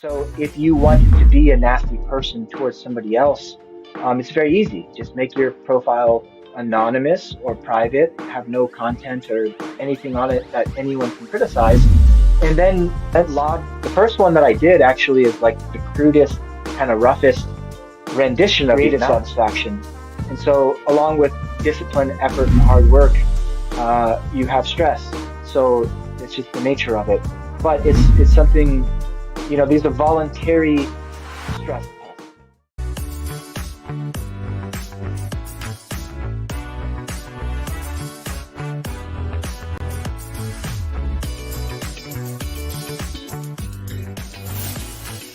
So if you want to be a nasty person towards somebody else, it's very easy. Just make your profile anonymous or private, have no content or anything on it that anyone can criticize. And then log. The first one that I did actually is like the crudest, kind of roughest rendition of creative satisfaction. And so, along with discipline, effort, and hard work, you have stress. So it's just the nature of it. But it's something, these are voluntary stress tests.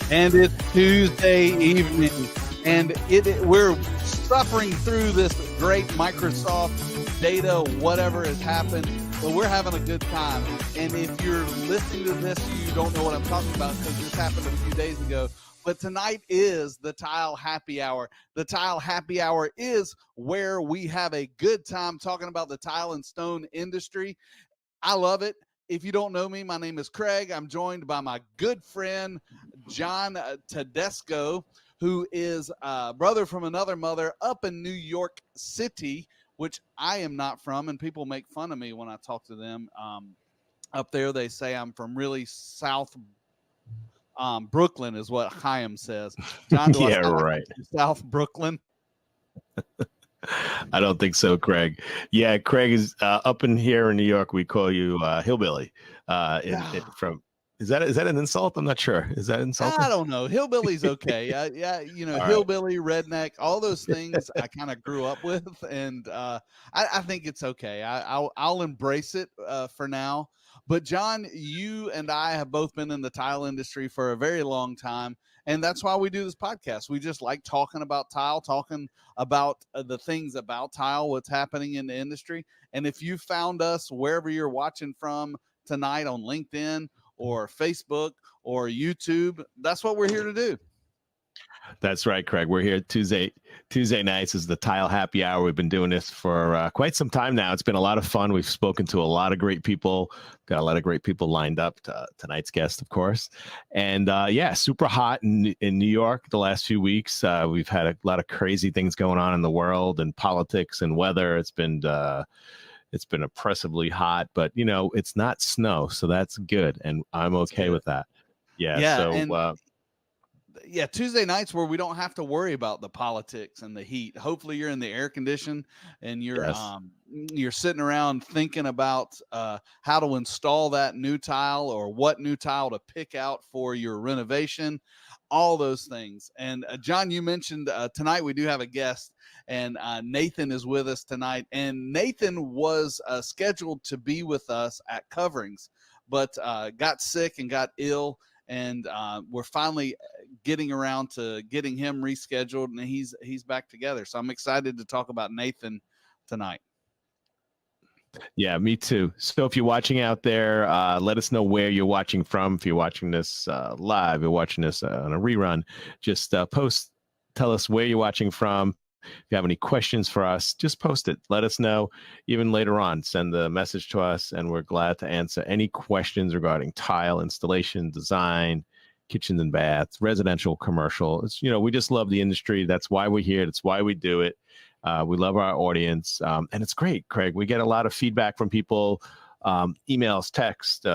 And it's Tuesday evening, and we're suffering through this great Microsoft data, whatever has happened, but we're having a good time. And if you're listening to this, you don't know what I'm talking about because this happened a few days ago. But tonight is the Tile Happy Hour. The Tile Happy Hour is where we have a good time talking about the tile and stone industry. I love it. If you don't know me, my name is Craig. I'm joined by my good friend, John Tedesco, who is a brother from another mother up in New York City, which I am not from, and people make fun of me when I talk to them. Up there, they say I'm from really South Brooklyn is what Chaim says. John, do Yeah, I sound right. like South Brooklyn? I don't think so, Craig. Yeah, Craig is up in here in New York. We call you hillbilly. Is that an insult? I'm not sure. Is that insulting? I don't know. Hillbilly's okay. Yeah, hillbilly, redneck, all those things I kind of grew up with, and I think it's okay. I'll embrace it for now. But John, you and I have both been in the tile industry for a very long time, and that's why we do this podcast. We just like talking about tile, talking about the things about tile, what's happening in the industry. And if you found us wherever you're watching from tonight on LinkedIn or Facebook or YouTube, that's what we're here to do. That's right, Craig. We're here Tuesday nights is the Tile Happy Hour. We've been doing this for quite some time now. It's been a lot of fun. We've spoken to a lot of great people, got a lot of great people lined up. Tonight's guest, of course. And super hot in New York the last few weeks. We've had a lot of crazy things going on in the world and politics and weather. It's been oppressively hot, but it's not snow, so that's good, and I'm okay with that. Tuesday nights where we don't have to worry about the politics and the heat. Hopefully you're in the air condition and you're sitting around thinking about how to install that new tile or what new tile to pick out for your renovation, all those things. And John, you mentioned tonight we do have a guest, and Nathan is with us tonight. And Nathan was scheduled to be with us at Coverings, but got sick and got ill. And we're finally getting around to getting him rescheduled, and he's back together. So I'm excited to talk about Nathan tonight. Yeah, me too. So if you're watching out there, let us know where you're watching from. If you're watching this live, you're watching this on a rerun, just tell us where you're watching from. If you have any questions for us, just post it. Let us know. Even later on, send the message to us, and we're glad to answer any questions regarding tile installation, design, kitchens and baths, residential, commercial. We just love the industry. That's why we're here. That's why we do it. We love our audience, and it's great, Craig. We get a lot of feedback from people, emails, text,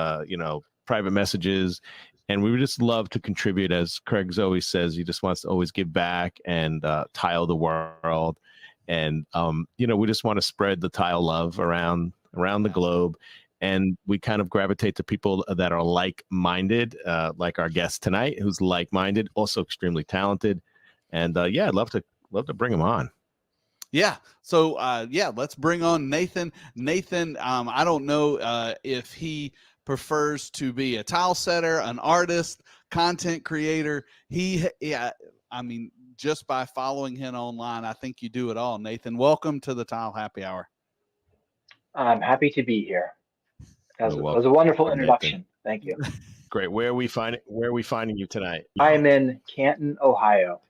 private messages. And we would just love to contribute, as Craig's always says. He just wants to always give back and tile the world. And, we just want to spread the tile love around the globe. And we kind of gravitate to people that are like-minded, like our guest tonight, who's like-minded, also extremely talented. And, I'd love to bring him on. Yeah. So, let's bring on Nathan. Nathan, I don't know if he prefers to be a tile setter, an artist, content creator. Just by following him online, I think you do it all. Nathan, welcome to the Tile Happy Hour. I'm happy to be here. That was a wonderful introduction. Nathan. Thank you. Great. Where are we finding you tonight? I am in Canton, Ohio,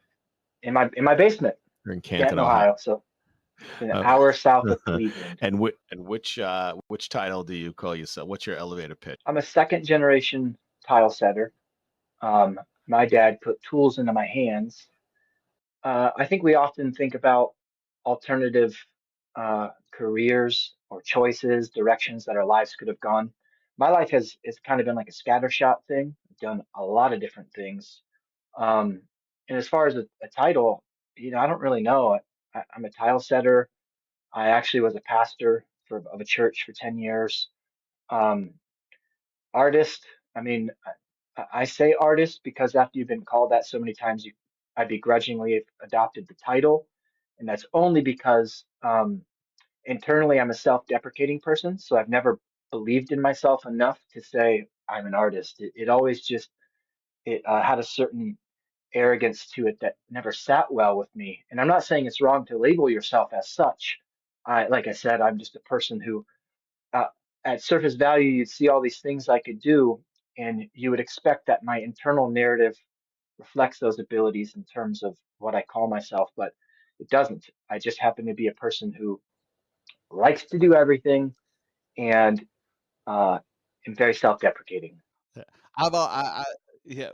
in my basement. You're in Canton, Ohio. So an hour south of Cleveland. And which tile do you call yourself? What's your elevator pitch? I'm a second generation tile setter. my dad put tools into my hands. I think we often think about alternative careers or choices, directions that our lives could have gone. My life has kind of been like a scattershot thing. I've done a lot of different things. Um, and as far as a title, I don't really know. I'm a tile setter. I actually was a pastor of a church for 10 years. Um, Artist, I mean, I say artist because after you've been called that so many times, I begrudgingly have adopted the title. And that's only because internally I'm a self-deprecating person. So I've never believed in myself enough to say I'm an artist. It always just, it had a certain arrogance to it that never sat well with me. And I'm not saying it's wrong to label yourself as such. Like I said, I'm just a person who uh, at surface value, you'd see all these things I could do, and you would expect that my internal narrative reflects those abilities in terms of what I call myself, but it doesn't. I just happen to be a person who likes to do everything and am very self-deprecating. Yeah. I yeah,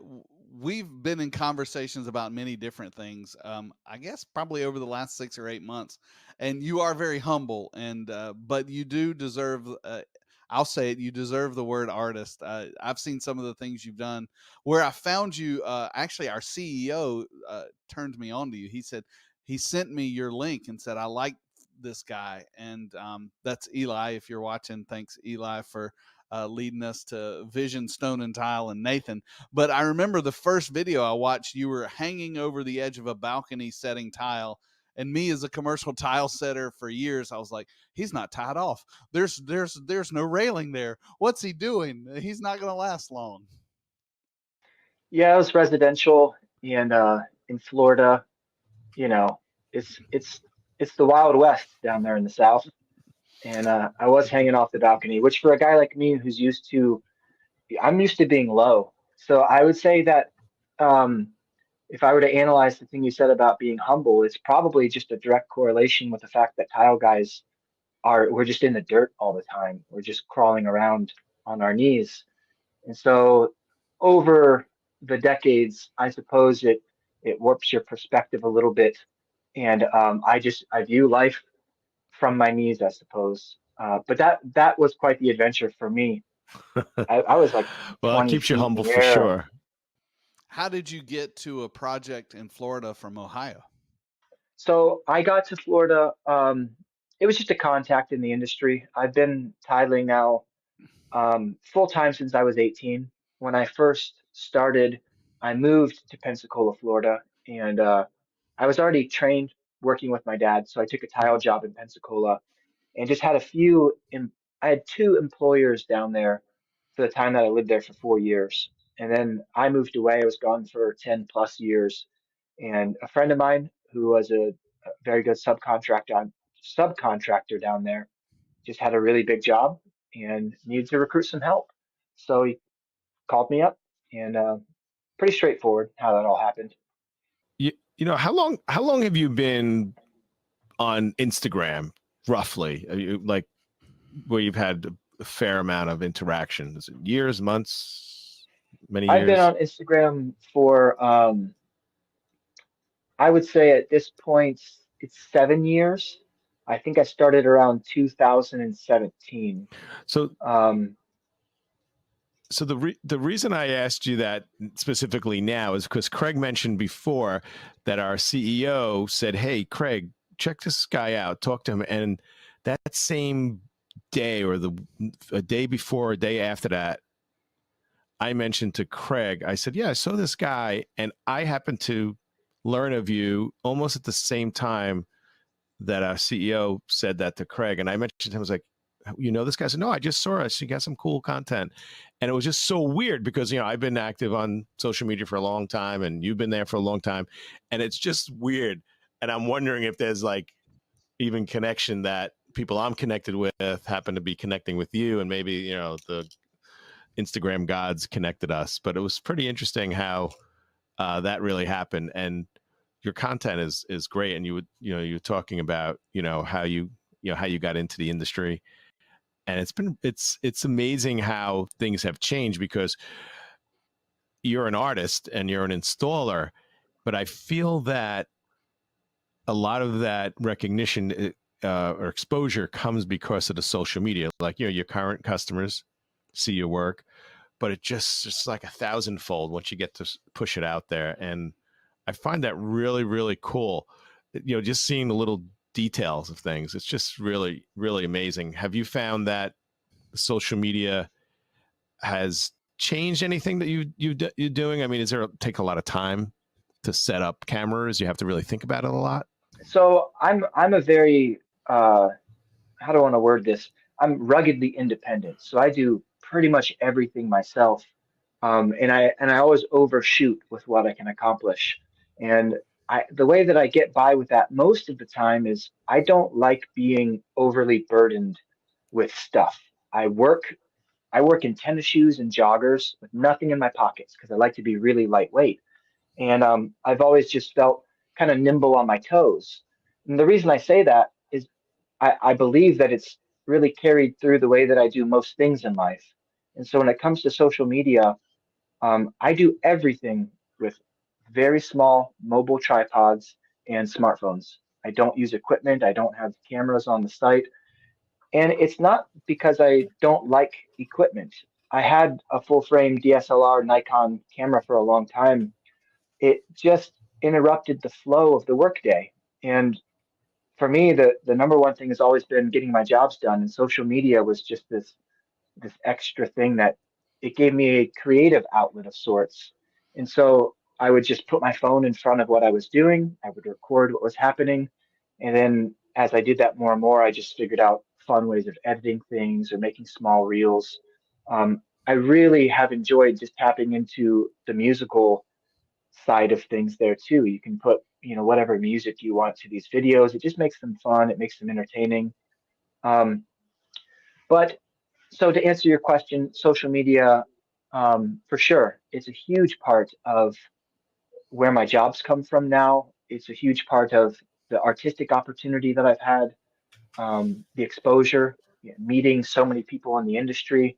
we've been in conversations about many different things. I guess probably over the last 6 or 8 months, and you are very humble, and but you do deserve. I'll say it. You deserve the word artist. I've seen some of the things you've done. Where I found you, actually, our CEO turned me on to you. He said he sent me your link and said I like this guy, and that's Eli. If you're watching, thanks Eli for leading us to Vision, Stone and Tile, and Nathan. But I remember the first video I watched, you were hanging over the edge of a balcony setting tile. And me as a commercial tile setter for years, I was like, he's not tied off. There's no railing there. What's he doing? He's not going to last long. Yeah, it was residential and in Florida, you know, it's the Wild West down there in the South. And I was hanging off the balcony, which for a guy like me who's I'm used to being low. So I would say that um, if I were to analyze the thing you said about being humble, it's probably just a direct correlation with the fact that tile guys we're just in the dirt all the time. We're just crawling around on our knees. And so over the decades, I suppose it warps your perspective a little bit. And I view life from my knees, I suppose. But that was quite the adventure for me. I was like Well, it 20 keeps you feet in humble the for air. sure. How did you get to a project in Florida from Ohio? So I got to Florida. It was just a contact in the industry. I've been tiling now full time since I was 18. When I first started, I moved to Pensacola, Florida, and I was already trained working with my dad. So I took a tile job in Pensacola and just had I had two employers down there for the time that I lived there for 4 years. And then I moved away. I was gone for 10 plus years. And a friend of mine who was a very good subcontractor down there just had a really big job and needed to recruit some help. So he called me up and pretty straightforward how that all happened. You know, how long have you been on Instagram, roughly? Are you, like, where you've had a fair amount of interaction? Is it years, months, many I've been years? on Instagram for I would say at this point, it's 7 years. I think I started around 2017. So Um, the reason I asked you that specifically now is because Craig mentioned before that our CEO said, "Hey, Craig, check this guy out, talk to him." And that same day, or a day before, a day after that, I mentioned to Craig, I said, "Yeah, I saw this guy, and I happened to learn of you almost at the same time that our CEO said that to Craig." And I mentioned to him, I was like, "You know this guy?" I said, "No, I just saw us. You got some cool content." And it was just so weird because, I've been active on social media for a long time and you've been there for a long time. And it's just weird. And I'm wondering if there's like even connection that people I'm connected with happen to be connecting with you, and maybe, the Instagram gods connected us. But it was pretty interesting how that really happened. And your content is great. And you're talking about, how you got into the industry. And it's amazing how things have changed because, you're an artist and you're an installer, but I feel that a lot of that recognition or exposure comes because of the social media. Like, your current customers see your work, but it just like 1,000-fold once you get to push it out there. And I find that really, really cool. Just seeing the little details of things. It's just really, really amazing. Have you found that social media has changed anything that you're doing? I mean, take a lot of time to set up cameras? You have to really think about it a lot. So I'm a very how do I want to word this? I'm ruggedly independent, so I do pretty much everything myself, and I always overshoot with what I can accomplish. And the way that I get by with that most of the time is I don't like being overly burdened with stuff. I work I work in tennis shoes and joggers with nothing in my pockets because I like to be really lightweight. And I've always just felt kind of nimble on my toes. And the reason I say that is I believe that it's really carried through the way that I do most things in life. And so when it comes to social media, I do everything with very small mobile tripods and smartphones. I don't use equipment. I don't have cameras on the site. And it's not because I don't like equipment. I had a full frame DSLR Nikon camera for a long time. It just interrupted the flow of the workday. And for me, the number one thing has always been getting my jobs done. And social media was just this extra thing that it gave me a creative outlet of sorts. And so I would just put my phone in front of what I was doing. I would record what was happening. And then as I did that more and more, I just figured out fun ways of editing things or making small reels. I really have enjoyed just tapping into the musical side of things there too. You can put, whatever music you want to these videos. It just makes them fun. It makes them entertaining. Um, but so to answer your question, social media, for sure, it's a huge part of where my jobs come from now. It's a huge part of the artistic opportunity that I've had, the exposure, meeting so many people in the industry.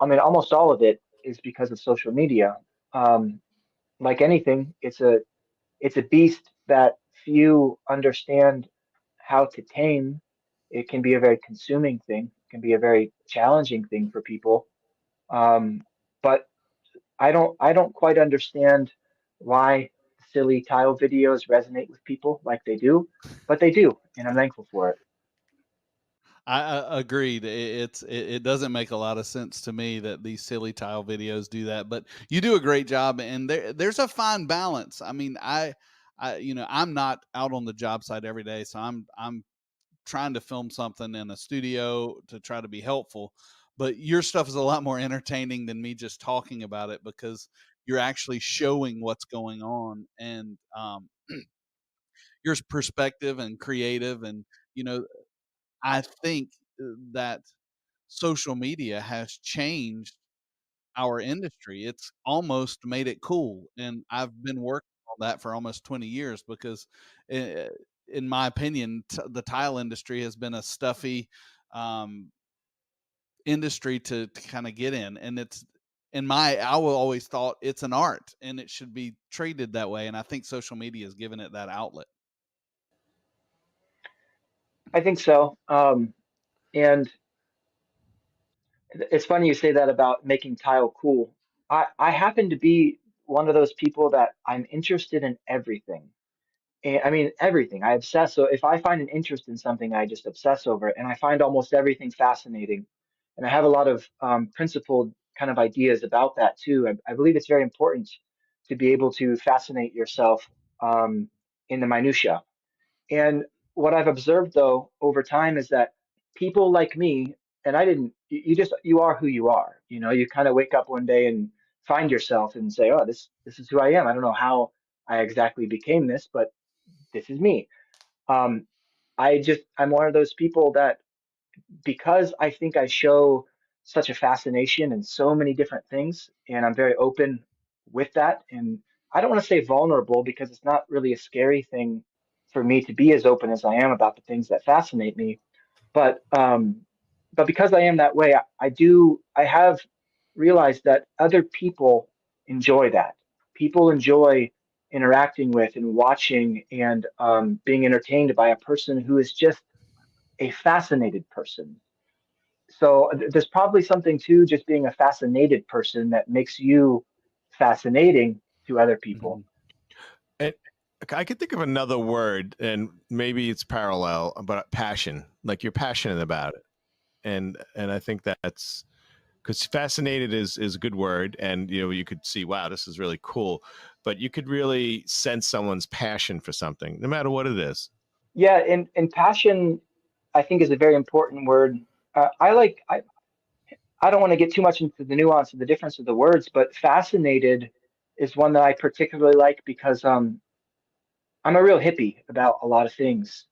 I mean, almost all of it is because of social media. Um, like anything, it's a beast that few understand how to tame. It can be a very consuming thing, it can be a very challenging thing for people. But I don't quite understand why silly tile videos resonate with people like they do, but they do, and I'm thankful for it. I agreed. It doesn't make a lot of sense to me that these silly tile videos do that, but you do a great job, and there's a fine balance. I mean, I'm not out on the job site every day, so I'm trying to film something in a studio to try to be helpful. But your stuff is a lot more entertaining than me just talking about it, because you're actually showing what's going on, and your perspective and creative, and you know I think that social media has changed our industry. It's almost made it cool, and I've been working on that for almost 20 years because, uh, in my opinion, the tile industry has been a stuffy um, industry to kind of get in, and I will always thought it's an art and it should be treated that way. And I think social media has given it that outlet. I think so. And it's funny you say that about making tile cool. I happen to be one of those people that I'm interested in everything. And I mean, everything. I obsess. So if I find an interest in something, I just obsess over it. And I find almost everything fascinating. And I have a lot of principled kind of ideas about that too. I believe it's very important to be able to fascinate yourself in the minutia. And what I've observed though over time is that people like me, and I didn't, you are who you are. You kind of wake up one day and find yourself and say, oh, this is who I am. I don't know how I exactly became this, but this is me. Um, I'm one of those people that because I think I show such a fascination in so many different things, and I'm very open with that. And I don't want to say vulnerable because it's not really a scary thing for me to be as open as I am about the things that fascinate me. But because I am that way, I have realized that other people enjoy that. People enjoy interacting with and watching and being entertained by a person who is just a fascinated person. So there's probably something to just being a fascinated person that makes you fascinating to other people. Mhm. And I could think of another word, and maybe it's parallel, but passion. Like you're passionate about it, and I think that's because fascinated is a good word, and you could see, wow, this is really cool, but you could really sense someone's passion for something, no matter what it is. Yeah, and passion, I think, is a very important word. I don't want to get too much into the nuance of the difference of the words, but fascinated is one that I particularly like because I'm a real hippie about a lot of things,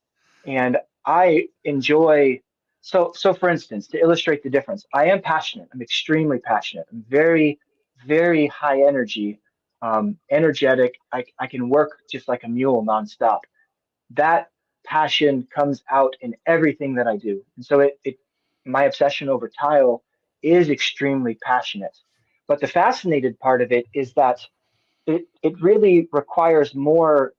and I enjoy. So for instance, to illustrate the difference, I am passionate. I'm extremely passionate. I'm very, very high energy, energetic. I can work just like a mule nonstop. That passion comes out in everything that I do. And so my obsession over tile is extremely passionate. But the fascinated part of it is that it really requires more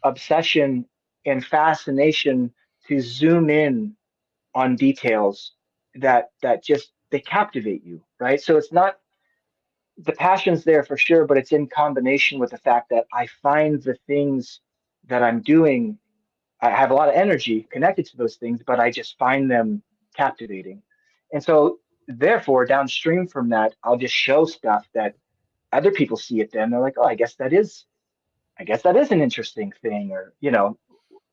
obsession and fascination to zoom in on details that just they captivate you, right? So it's not the passion's there for sure, but it's in combination with the fact that I find the things that I'm doing, I have a lot of energy connected to those things, but I just find them captivating. And so, therefore, downstream from that, I'll just show stuff that other people see it. Then they're like, "Oh, I guess that is an interesting thing," or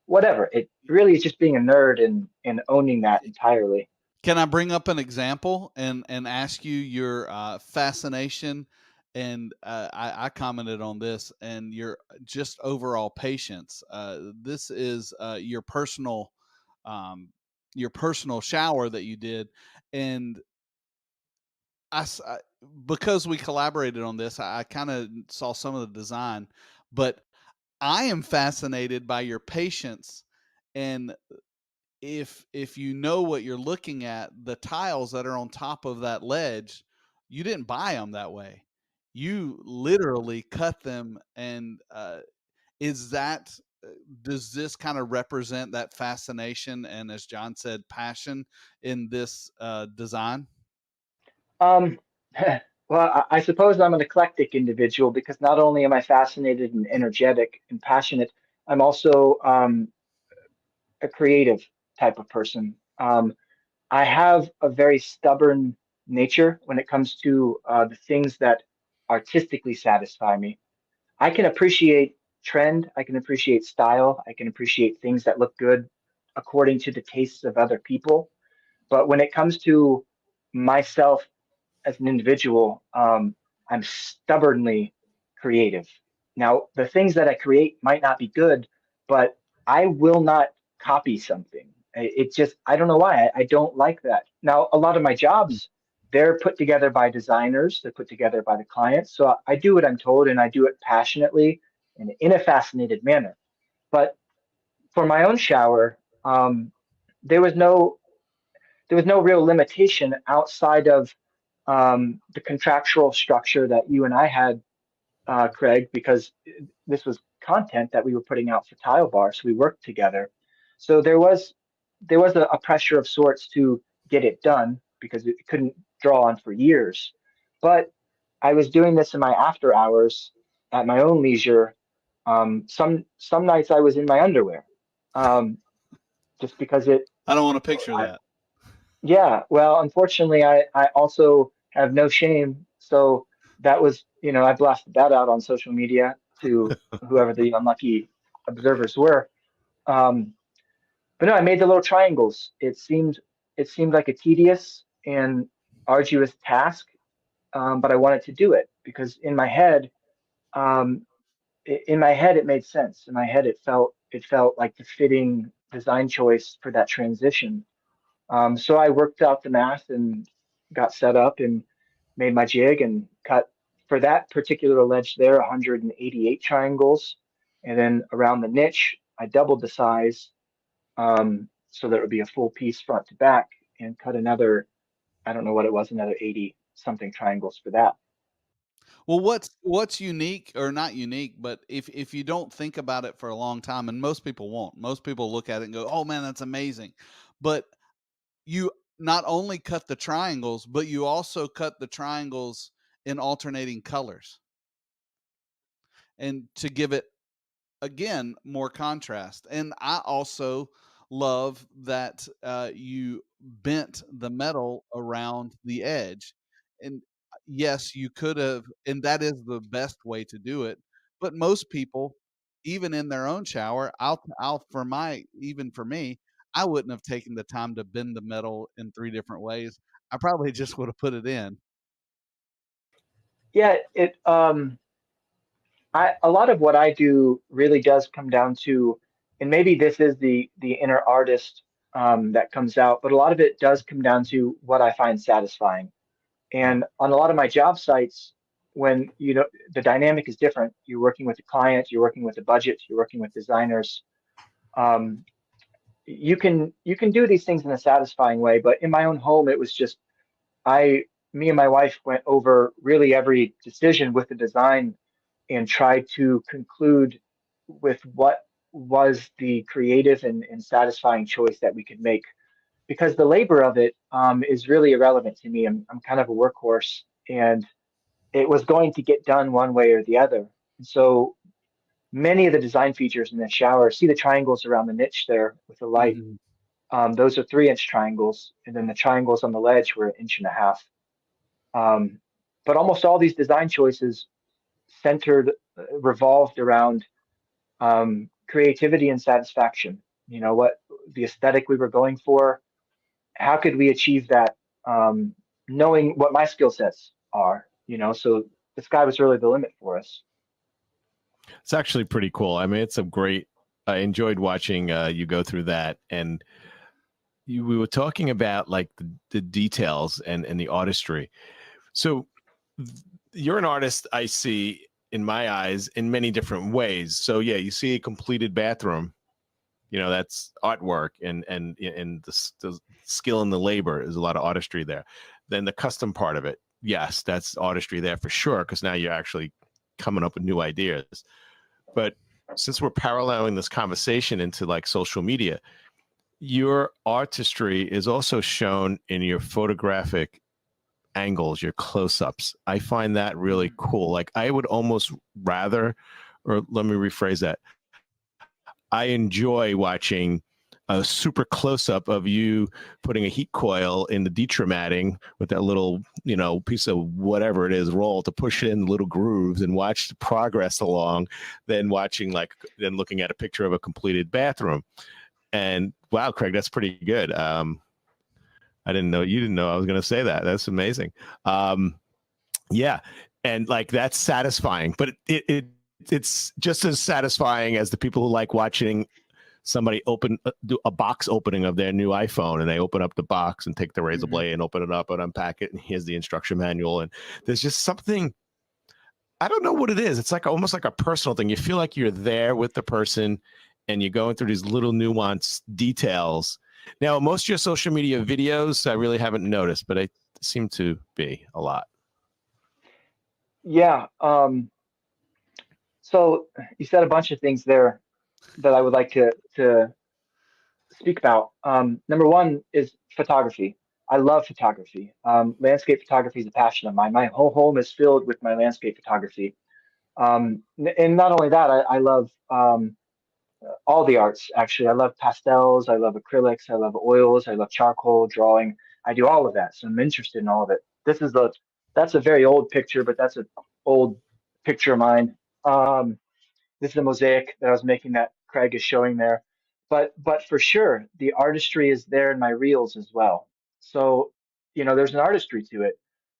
whatever. It really is just being a nerd and owning that entirely. Can I bring up an example and ask you your fascination? And I commented on this and your just overall patience. This is um, your personal shower that you did, and I, s- I- because we collaborated on this, I kind of saw some of the design, but I am fascinated by your patience. And if you know what you're looking at, the tiles that are on top of that ledge, you didn't buy them that way. You literally cut them, and is that does this kind of represent that fascination and, as John said, passion in this design? Um, well, I suppose I'm an eclectic individual because not only am I fascinated and energetic and passionate, I'm also a creative type of person. I have a very stubborn nature when it comes to the things that artistically satisfy me. I can appreciate trend, I can appreciate style, I can appreciate things that look good according to the tastes of other people. But when it comes to myself as an individual, I'm stubbornly creative. Now, the things that I create might not be good, but I will not copy something. It just, I don't know why. I don't like that. Now, a lot of my jobs, they're put together by designers, they're put together by the clients. So I do what I'm told and I do it passionately and in a fascinated manner. But for my own shower, there was no there was no real limitation outside of the contractual structure that you and I had, Craig, because this was content that we were putting out for Tile Bar, so we worked together. So there was a pressure of sorts to get it done because it couldn't draw on for years. But I was doing this in my after hours at my own leisure. Some nights I was in my underwear, um, just because I don't want to picture I, that. yeah, well, unfortunately, I also have no shame. So that was, I blasted that out on social media to whoever the unlucky observers were. Um, but no, I made the little triangles. It seemed like a tedious and arduous task, but I wanted to do it because um, in my head, it made sense. In my head, it felt like the fitting design choice for that transition. So I worked out the math and got set up and made my jig and cut for that particular ledge there 188 triangles. And then around the niche, I doubled the size so that it would be a full piece front to back and cut another, I don't know what it was, another 80 something triangles for that. Well, what's unique or not unique, but if you don't think about it for a long time, and most people won't. Most people look at it and go, "Oh man, that's amazing." But you not only cut the triangles, but you also cut the triangles in alternating colors and to give it again more contrast. And I also love that you bent the metal around the edge. And yes, you could have, and that is the best way to do it. But most people, even in their own shower, I'll for my even for me, I wouldn't have taken the time to bend the metal in three different ways. I probably just would have put it in. Yeah, a lot of what I do really does come down to, and maybe this is the inner artist that comes out, but a lot of it does come down to what I find satisfying. And on a lot of my job sites, when the dynamic is different, you're working with a client, you're working with a budget, you're working with designers. Um, you can do these things in a satisfying way, but in my own home, it was just I me and my wife went over really every decision with the design and tried to conclude with what was the creative and satisfying choice that we could make. Because the labor of it is really irrelevant to me. I'm kind of a workhorse, and it was going to get done one way or the other. And so many of the design features in the shower, see the triangles around the niche there with the light. Mhm. Those are 3-inch triangles, and then the triangles on the ledge were 1.5 inches. Um, but almost all these design choices revolved around creativity and satisfaction. What the aesthetic we were going for, how could we achieve that, knowing what my skill sets are, so the sky was really the limit for us. It's actually pretty cool. I mean, it's a great. I enjoyed watching you go through that, and we were talking about like the details and the artistry. So you're an artist, I see in my eyes in many different ways. So yeah, you see a completed bathroom, that's artwork, and the skill and the labor is a lot of artistry there. Then the custom part of it, yes, that's artistry there for sure, because now you're actually coming up with new ideas. But since we're paralleling this conversation into like social media, your artistry is also shown in your photographic angles, your close-ups. I find that really cool. Like I would almost rather, or let me rephrase that. I enjoy watching a super close-up of you putting a heat coil in the detraumating with that little, piece of whatever it is, roll to push in little grooves and watch the progress along, then looking at a picture of a completed bathroom. And wow, Craig, that's pretty good. I didn't know you didn't know I was going to say that. That's amazing. Yeah, and like that's satisfying, but it's just as satisfying as the people who like watching somebody do a box opening of their new iPhone, and they open up the box and take the razor Mhm. blade and open it up and unpack it, and here's the instruction manual. And there's just something, I don't know what it is. It's like almost like a personal thing. You feel like you're there with the person, and you're going through these little nuanced details. Now, most of your social media videos, I really haven't noticed, but I seem to be a lot. Yeah. So you said a bunch of things there that I would like to speak about. Number one is photography. I love photography. Landscape photography is a passion of mine. My whole home is filled with my landscape photography. And not only that, I love all the arts, actually. I love pastels, I love acrylics, I love oils, I love charcoal drawing. I do all of that, so I'm interested in all of it. That's a very old picture, but that's an old picture of mine. This is a mosaic that I was making that Craig is showing there. But for sure, the artistry is there in my reels as well. So, there's an artistry to it.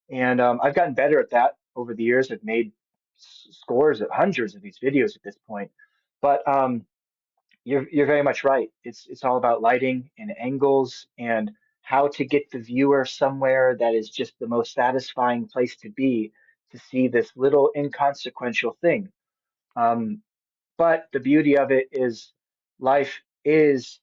And I've gotten better at that over the years. I've made scores of hundreds of these videos at this point. But you're very much right. It's all about lighting and angles and how to get the viewer somewhere that is just the most satisfying place to be to see this little inconsequential thing. Um, but the beauty of it is life is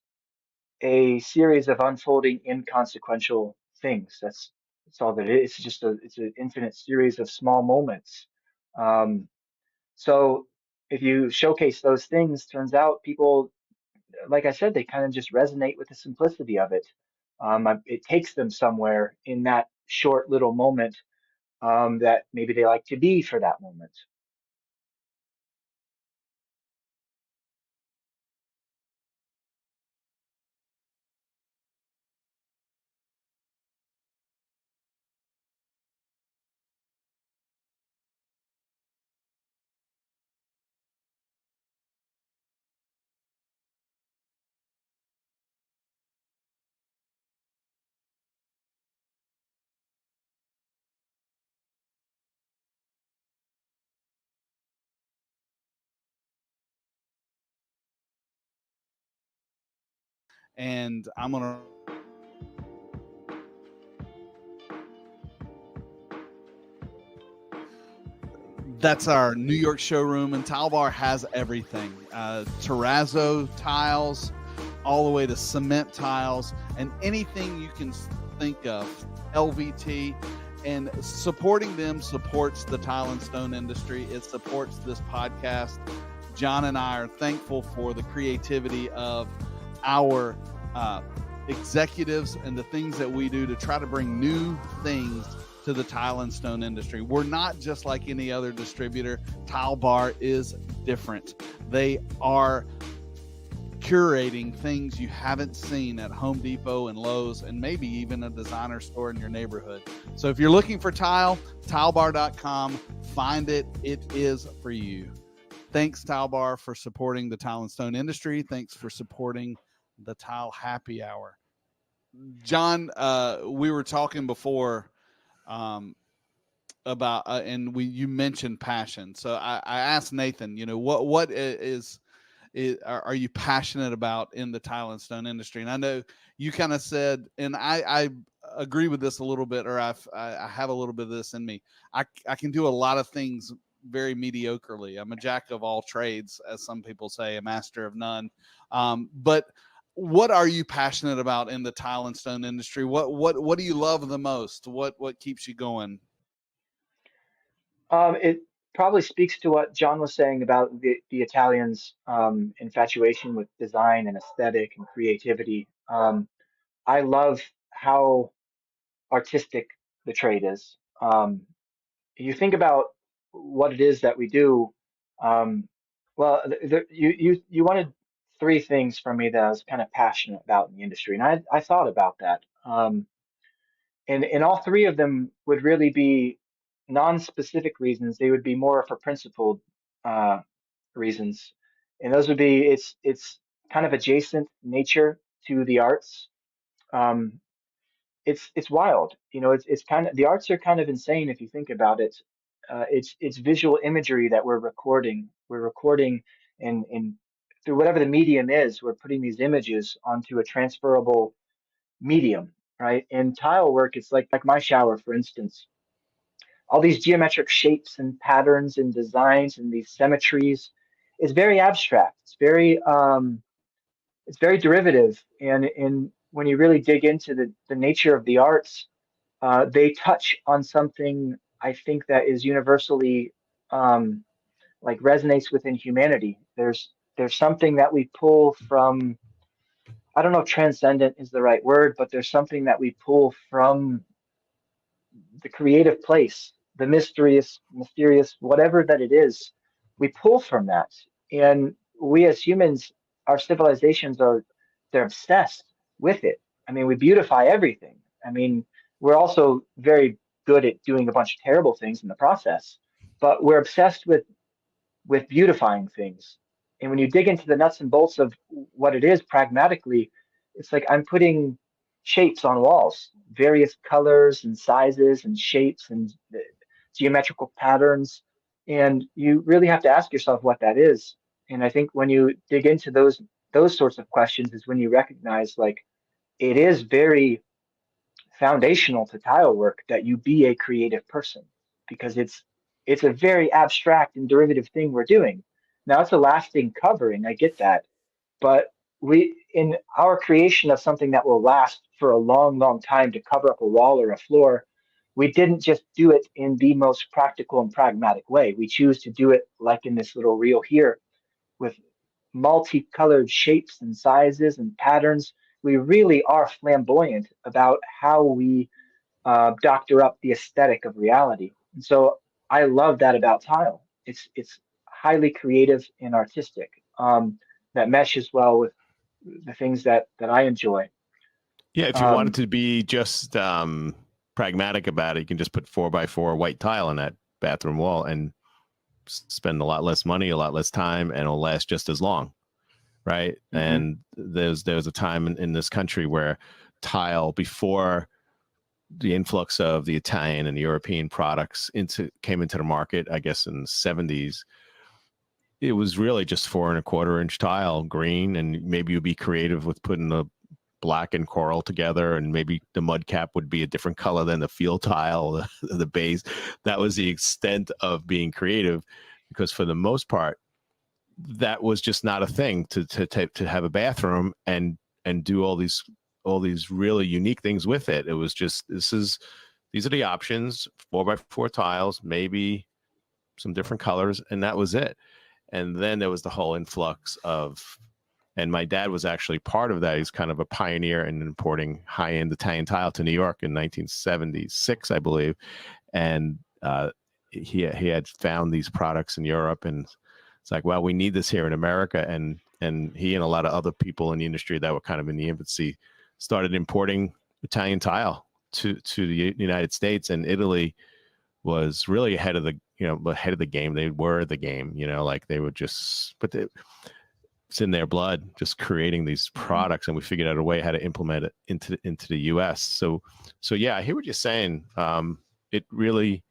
a series of unfolding inconsequential things. That's all that it is. It's just it's an infinite series of small moments. So if you showcase those things, turns out people, like I said, they kind of just resonate with the simplicity of it. It takes them somewhere in that short little moment that maybe they like to be for that moment. And I'm going to that's our New York showroom, and Tile Bar has everything. Terrazzo tiles, all the way to cement tiles, and anything you can think of, LVT. And supporting them supports the tile and stone industry. It supports this podcast. John and I are thankful for the creativity of our executives and the things that we do to try to bring new things to the tile and stone industry. We're not just like any other distributor. Tile Bar is different. They are curating things you haven't seen at Home Depot and Lowe's, and maybe even a designer store in your neighborhood. So if you're looking for tile, tilebar.com, find it. It is for you. Thanks, Tile Bar, for supporting the tile and stone industry. Thanks for supporting the Tile Happy Hour. John, we were talking before about and you mentioned passion. So I asked Nathan, what are you passionate about in the tile and stone industry? And I know you kind of said, and I agree with this a little bit, or I have a little bit of this in me. I can do a lot of things very mediocrely. I'm a jack of all trades, as some people say, a master of none. But what are you passionate about in the tile and stone industry? What do you love the most? What keeps you going? It probably speaks to what John was saying about the Italians' infatuation with design and aesthetic and creativity. I love how artistic the trade is. You think about what it is that we do. Um, well, you wanted three things from me that I was kind of passionate about in the industry, and I thought about that. And all three of them would really be non-specific reasons. They would be more for principled uh, reasons, and those would be it's kind of adjacent nature to the arts. Um, it's wild, it's kind of the arts are kind of insane if you think about it. It's visual imagery that we're recording. We're recording and through whatever the medium is, we're putting these images onto a transferable medium, right? In tile work, it's like my shower, for instance. All these geometric shapes and patterns and designs and these symmetries. It's very abstract. It's very derivative. And when you really dig into the nature of the arts, they touch on something I think that is universally like resonates within humanity. There's something that we pull from. I don't know if transcendent is the right word, but there's something that we pull from the creative place, the mysterious, whatever that it is, we pull from that. And we as humans, our civilizations they're obsessed with it. I mean, we beautify everything. I mean, we're also very good at doing a bunch of terrible things in the process, but we're obsessed with beautifying things. And when you dig into the nuts and bolts of what it is pragmatically, it's like I'm putting shapes on walls, various colors and sizes and shapes and geometrical patterns. And you really have to ask yourself what that is. And I think when you dig into those sorts of questions is when you recognize like it is very foundational to tile work that you be a creative person because it's a very abstract and derivative thing we're doing. Now it's a lasting covering, I get that, but we in our creation of something that will last for a long, long time to cover up a wall or a floor, we didn't just do it in the most practical and pragmatic way. We choose to do it like in this little reel here with multicolored shapes and sizes and patterns. We really are flamboyant about how we doctor up the aesthetic of reality. And so I love that about tile. It's highly creative and artistic. That meshes well with the things that I enjoy. Yeah, if you wanted Um, to be just pragmatic about it, you can just put 4x4 white tile on that bathroom wall and spend a lot less money, a lot less time, and it'll last just as long, right? mhm, And there's a time in this country where tile, before the influx of the Italian and the European products came into the market, I guess in the 70s, it was really just 4.25 inch tile, green, and maybe you'd be creative with putting the black and coral together, and maybe the mud cap would be a different color than the field tile, the base. That was the extent of being creative, because for the most part, that was just not a thing to have a bathroom and do all these really unique things with it. It was just, these are the options: 4x4 tiles, maybe some different colors, and that was it. And then there was the whole influx of, and my dad was actually part of that. He's kind of a pioneer in importing high-end Italian tile to New York in 1976, I believe. And he had found these products in Europe, and it's like, well, we need this here in America. And he and a lot of other people in the industry that were kind of in the infancy started importing Italian tile to the United States, and Italy was really ahead of the game. They were the game, like they would just, it's in their blood, just creating these mhm. products, and we figured out a way how to implement it into the U.S. So yeah, I hear what you're saying. It really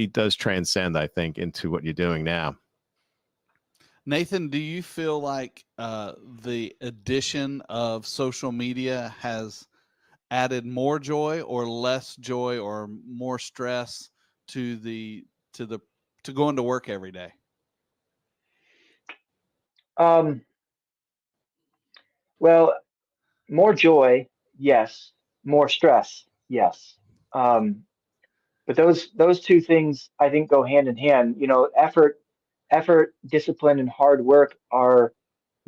does transcend, I think, into what you're doing now. Nathan, do you feel like the addition of social media has added more joy or less joy or more stress to to going to work every day? um, well, more joy, yes. More stress, yes. Um, but those two things I think go hand in hand. Effort, discipline, and hard work are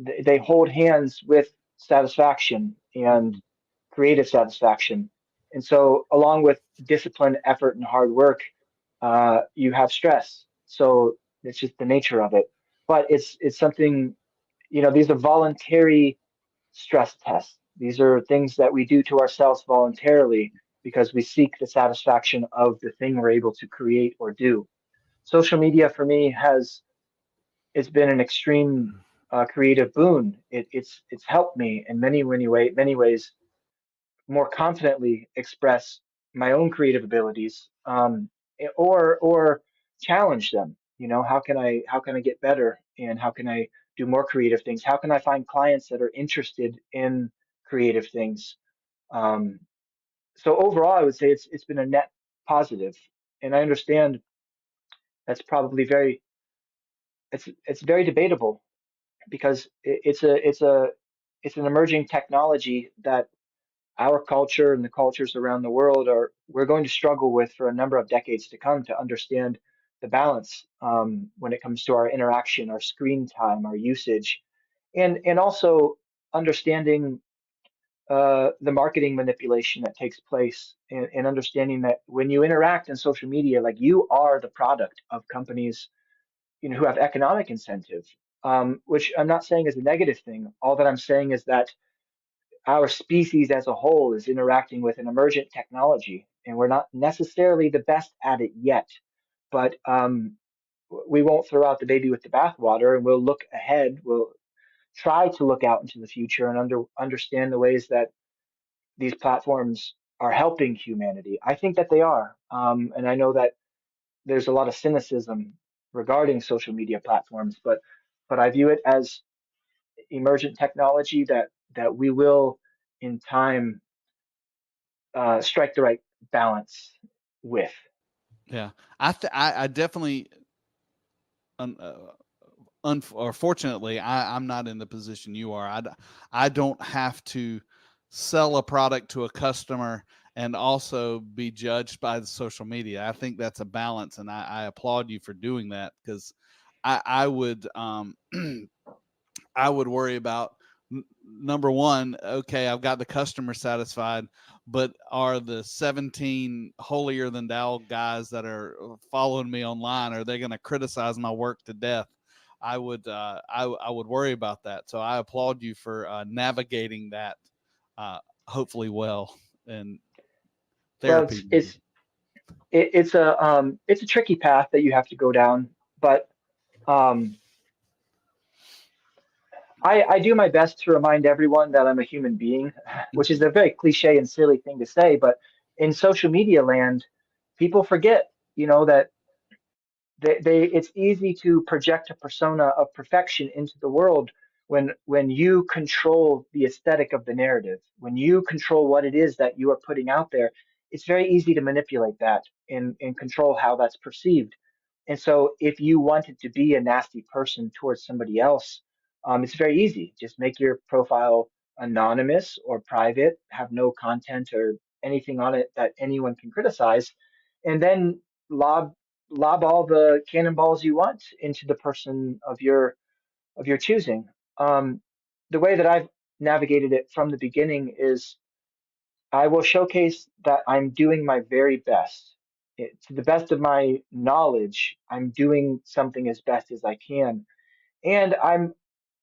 they hold hands with satisfaction and Mhm. creative satisfaction. And so, along with discipline, effort, and hard work, you have stress. So it's just the nature of it. But it's something, these are voluntary stress tests. These are things that we do to ourselves voluntarily because we seek the satisfaction of the thing we're able to create or do. Social media for me has it's been an extreme creative boon. It's helped me in many ways more confidently express my own creative abilities, or challenge them. How can I get better, and how can I do more creative things? How can I find clients that are interested in creative things? Um, so overall, I would say it's been a net positive, and I understand that's probably it's very debatable because it's an emerging technology that our culture and the cultures around the world are we're going to struggle with for a number of decades to come to understand the balance when it comes to our interaction, our screen time, our usage, and also understanding the marketing manipulation that takes place, and understanding that when you interact in social media, like you are the product of companies who have economic incentive, which I'm not saying is a negative thing. All that I'm saying is that our species as a whole is interacting with an emergent technology, and we're not necessarily the best at it yet. But we won't throw out the baby with the bathwater, and we'll look ahead. We'll try to look out into the future and understand the ways that these platforms are helping humanity. I think that they are, and I know that there's a lot of cynicism regarding social media platforms, but I view it as emergent technology that we will, in time, strike the right balance with. Yeah, I definitely, un, or fortunately, I'm not in the position you are. I don't have to sell a product to a customer and also be judged by the social media. I think that's a balance, and I applaud you for doing that, because I would I would worry about number one, okay, I've got the customer satisfied, but are the 17 holier than thou guys that are following me online, are they going to criticize my work to death? I would worry about that. So I applaud you for navigating that hopefully well. And Well, therapy. it's a tricky path that you have to go down, but um, I do my best to remind everyone that I'm a human being, which is a very cliche and silly thing to say, but in social media land, people forget, that it's easy to project a persona of perfection into the world when you control the aesthetic of the narrative, when you control what it is that you are putting out there. It's very easy to manipulate that and control how that's perceived. And so if you wanted to be a nasty person towards somebody else, it's very easy. Just make your profile anonymous or private, have no content or anything on it that anyone can criticize, and then lob all the cannonballs you want into the person of your choosing. Um, the way that I've navigated it from the beginning is I will showcase that I'm doing my very best. To the best of my knowledge, I'm doing something as best as I can. And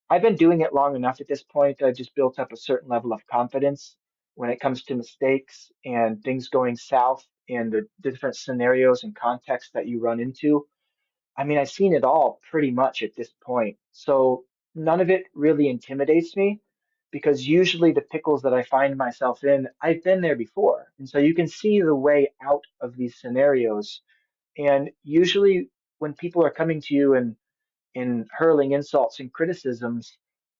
I've been doing it long enough at this point that I've just built up a certain level of confidence when it comes to mistakes and things going south and the different scenarios and contexts that you run into. I mean, I've seen it all pretty much at this point. So none of it really intimidates me because usually the pickles that I find myself in, I've been there before. And so you can see the way out of these scenarios. And usually when people are coming to you and in hurling insults and criticisms,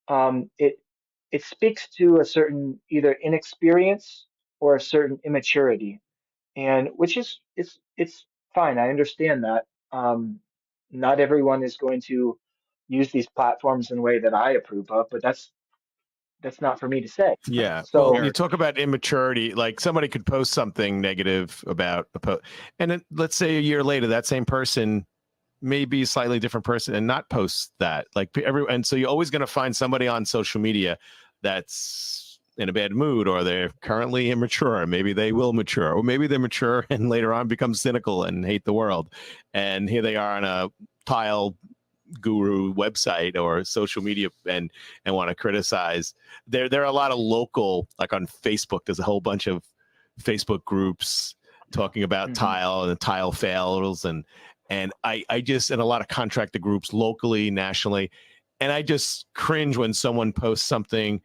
it speaks to a certain either inexperience or a certain immaturity, and which is it's fine. I understand that. Not everyone is going to use these platforms in a way that I approve of, but that's not for me to say. Yeah. Well, So you talk about immaturity. Like somebody could post something negative about a post, and then let's say a year later, that same person may be a slightly different person and not post that. And so you're always going to find somebody on social media that's in a bad mood, or they're currently immature, or maybe they will mature, or maybe they're mature and later on become cynical and hate the world. And here they are on a tile guru website or social media and want to criticize. There are a lot of local, like on Facebook, there's a whole bunch of Facebook groups talking about tile and tile fails and I just, and a lot of contractor groups locally, nationally, and I just cringe when someone posts something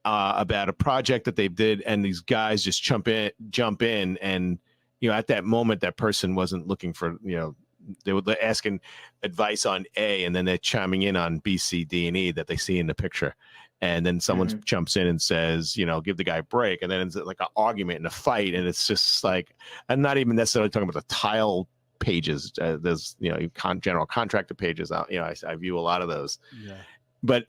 about a project that they did, and these guys just jump in, and at that moment that person wasn't looking for, they were asking advice on A, and then they're chiming in on B, C, D, and E that they see in the picture. And then someone jumps in and says, give the guy a break. And then it's like an argument and a fight. And it's just like, I'm not even necessarily talking about the tile pages. There's, general contractor pages out. I view a lot of those. Yeah. But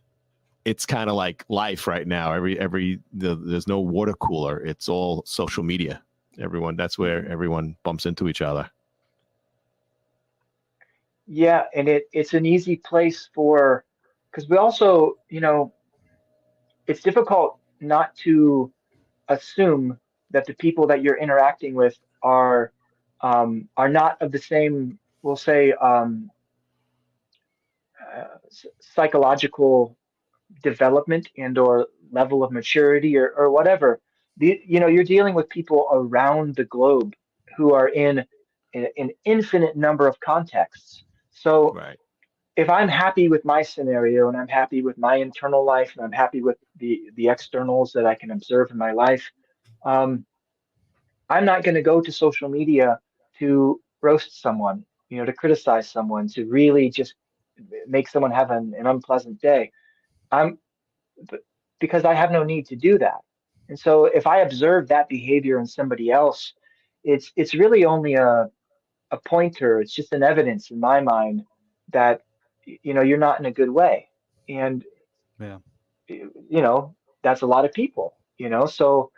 it's kind of like life right now. There's no water cooler. It's all social media. That's where everyone bumps into each other. yeah, and it's an easy place because we also, it's difficult not to assume that the people that you're interacting with are not of the same, we'll say, psychological development and or level of maturity or whatever. You're dealing with people around the globe who are in an infinite number of contexts. So Right. if I'm happy with my scenario and I'm happy with my internal life and I'm happy with the externals that I can observe in my life, um, I'm not going to go to social media to roast someone, to criticize someone, to really just make someone have an unpleasant day. I'm because I have no need to do that. And so if I observe that behavior in somebody else, it's really only a pointer. It's just an evidence in my mind that you're not in a good way. And Yeah. that's a lot of people, so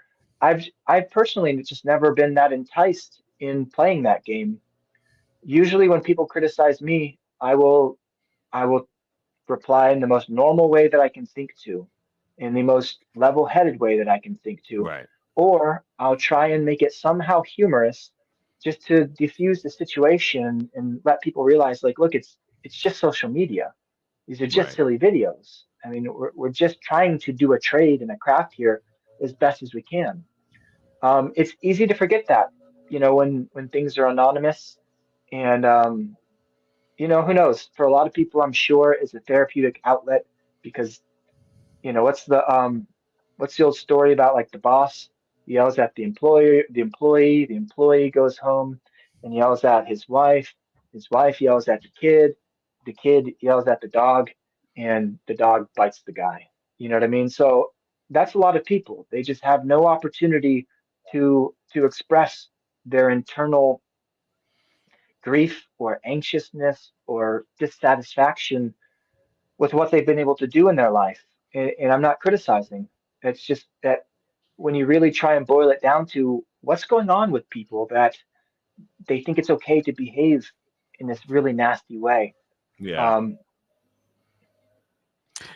I've personally just never been that enticed in playing that game. Usually when people criticize me, I will reply in the most normal way that I can think to, in the most level-headed way that I can think to, Right. or I'll try and make it somehow humorous just to diffuse the situation and let people realize, like, look, it's just social media. These are just Right. silly videos. I mean, we're just trying to do a trade and a craft here as best as we can. It's easy to forget that, when things are anonymous, and who knows? For a lot of people, I'm sure it's a therapeutic outlet because what's the old story about, like, the boss yells at the employee goes home and yells at his wife yells at the kid yells at the dog, and the dog bites the guy. You know what I mean? So that's a lot of people. They just have no opportunity to express their internal grief or anxiousness or dissatisfaction with what they've been able to do in their life. And I'm not criticizing. It's just that when you really try and boil it down to what's going on with people, that they think it's okay to behave in this really nasty way. Yeah. Um,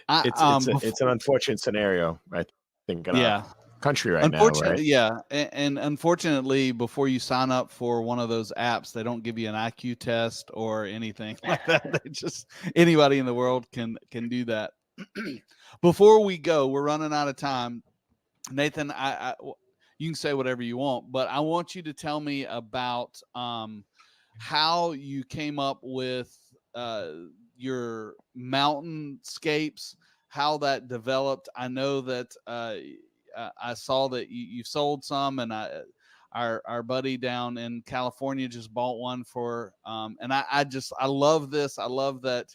I It's an unfortunate scenario, I think, in our Yeah. country right now, right? Unfortunately, yeah, and unfortunately, before you sign up for one of those apps, they don't give you an IQ test or anything like that. They just anybody in the world can do that. Before we go, we're running out of time. Nathan, you can say whatever you want, but I want you to tell me about how you came up with your mountainscapes, how that developed. I know that I saw that you sold some, and our buddy down in California just bought one for. And I love this. I love that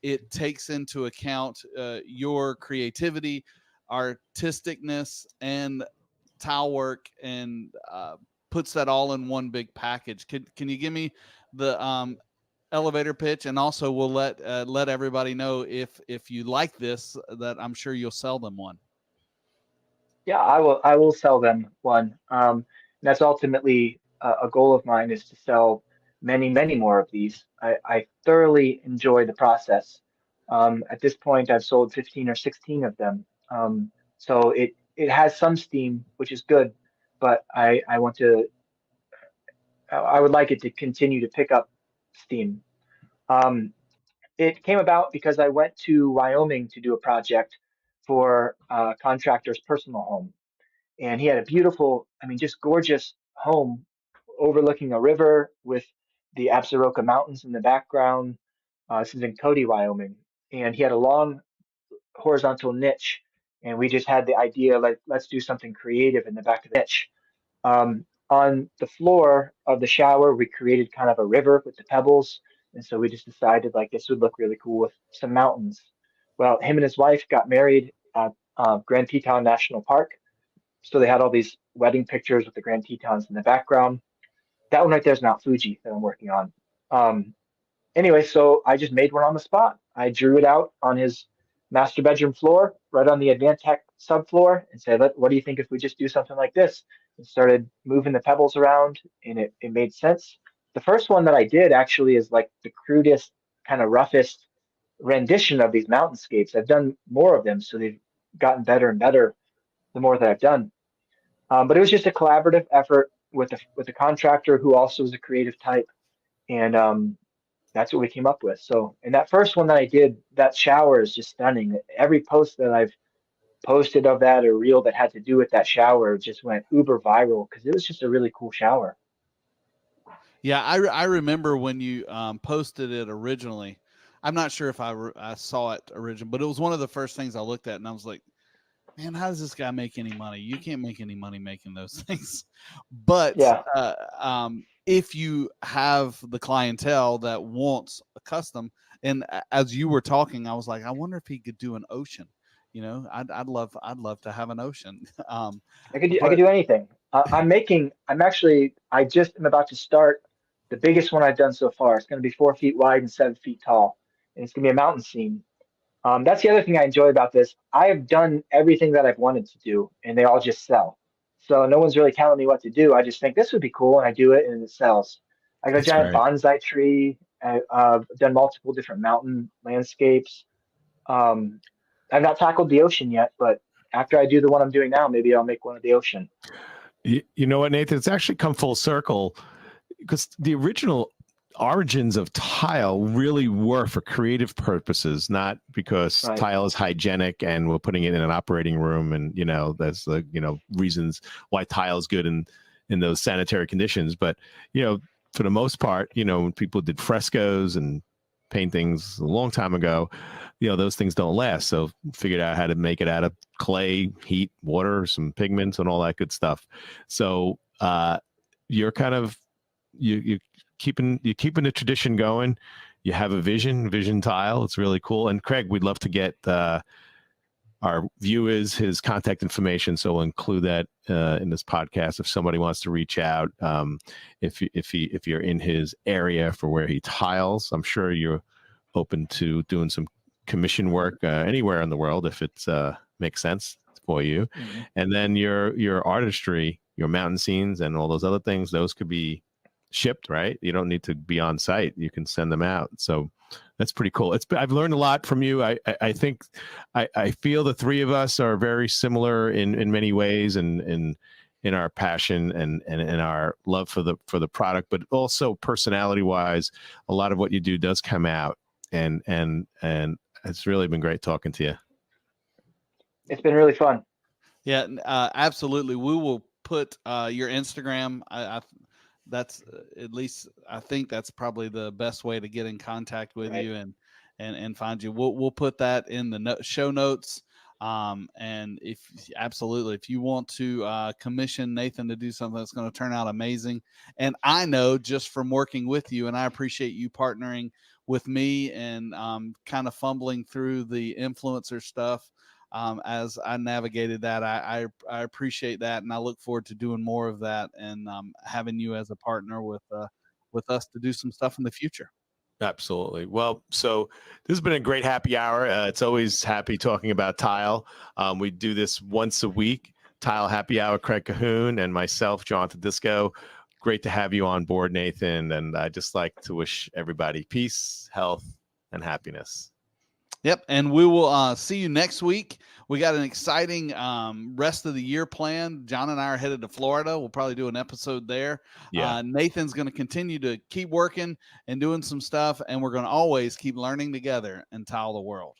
it takes into account your creativity, artisticness, and tile work, and puts that all in one big package. Can you give me the elevator pitch, and also we'll let everybody know if you like this, that I'm sure you'll sell them one. yeah, I will sell them one. That's ultimately a goal of mine, is to sell many, many more of these. I thoroughly enjoy the process. At this point, I've sold 15 or 16 of them. So it has some steam, which is good, but I would like it to continue to pick up steam. Um, it came about because I went to Wyoming to do a project for a contractor's personal home, and he had a beautiful, I mean, just gorgeous home overlooking a river with the Absaroka Mountains in the background. This is in Cody, Wyoming, and he had a long horizontal niche, and we just had the idea, like, let's do something creative in the back of the niche. On the floor of the shower, we created kind of a river with the pebbles, and so we just decided, like, this would look really cool with some mountains. Well, him and his wife got married at Grand Teton National Park, so they had all these wedding pictures with the Grand Tetons in the background. That one right there is Mount Fuji that I'm working on. Um, anyway, so I just made one on the spot. I drew it out on his master bedroom floor, right on the Advantech subfloor, and said, what do you think if we just do something like this? And started moving the pebbles around, and it made sense. The first one that I did actually is like the crudest, kind of roughest rendition of these mountainscapes. I've done more of them, so they've gotten better and better the more that I've done. But it was just a collaborative effort with a contractor who also is a creative type, and that's what we came up with. So, and that first one that I did, that shower is just stunning. Every post that I've posted of that, or reel that had to do with that shower, just went uber viral because it was just a really cool shower. Yeah, I remember when you posted it originally. I'm not sure if I saw it originally, but it was one of the first things I looked at, and I was like, man, how does this guy make any money? You can't make any money making those things. But Yeah, if you have the clientele that wants a custom, and as you were talking, I was like, I wonder if he could do an ocean. I'd love to have an ocean. I could But do anything. I just am about to start the biggest one I've done so far. It's going to be 4 feet wide and 7 feet tall, and it's going to be a mountain scene. That's the other thing I enjoy about this. I have done everything that I've wanted to do, and they all just sell. So no one's really telling me what to do. I just think this would be cool, and I do it, and it sells. I got a That's giant great. bonsai tree. I've done multiple different mountain landscapes. Um, I've not tackled the ocean yet, but after I do the one I'm doing now, maybe I'll make one of the ocean. You know what, Nathan? It's actually come full circle because the original origins of tile really were for creative purposes, not because Right. tile is hygienic and we're putting it in an operating room and that's the reasons why tile is good in those sanitary conditions. But for the most part, when people did frescoes and paintings a long time ago, those things don't last. So figured out how to make it out of clay, heat, water, some pigments, and all that good stuff. So you're kind of you're keeping the tradition going. You have a vision tile. It's really cool. And Craig, we'd love to get our viewers his contact information, so we'll include that in this podcast if somebody wants to reach out. If you're in his area for where he tiles, I'm sure you're open to doing some commission work anywhere in the world if it makes sense for you. Mm-hmm. And then your artistry, your mountain scenes, and all those other things, those could be shipped, right? You don't need to be on site. You can send them out. So that's pretty cool. I've learned a lot from you. I think I feel the three of us are very similar in many ways, and in our passion and in our love for the product, but also personality wise, a lot of what you do does come out, and it's really been great talking to you. It's been really fun. Yeah, absolutely. We will put your Instagram. That's at least I think that's probably the best way to get in contact with Right. you and find you. We'll put that in the show notes. And if you want to commission Nathan to do something that's going to turn out amazing, and I know just from working with you, and I appreciate you partnering with me and kind of fumbling through the influencer stuff. As I navigated that, I appreciate that, and I look forward to doing more of that and having you as a partner with us to do some stuff in the future. Absolutely. Well, so this has been a great happy hour. It's always happy talking about tile. We do this once a week. Tile Happy Hour, Craig Cahoon and myself, John Tedisco. Great to have you on board, Nathan. And I'd just like to wish everybody peace, health, and happiness. Yep, and we will see you next week. We got an exciting rest of the year planned. John and I are headed to Florida. We'll probably do an episode there. Yeah. Nathan's going to continue to keep working and doing some stuff, and we're going to always keep learning together and tile the world.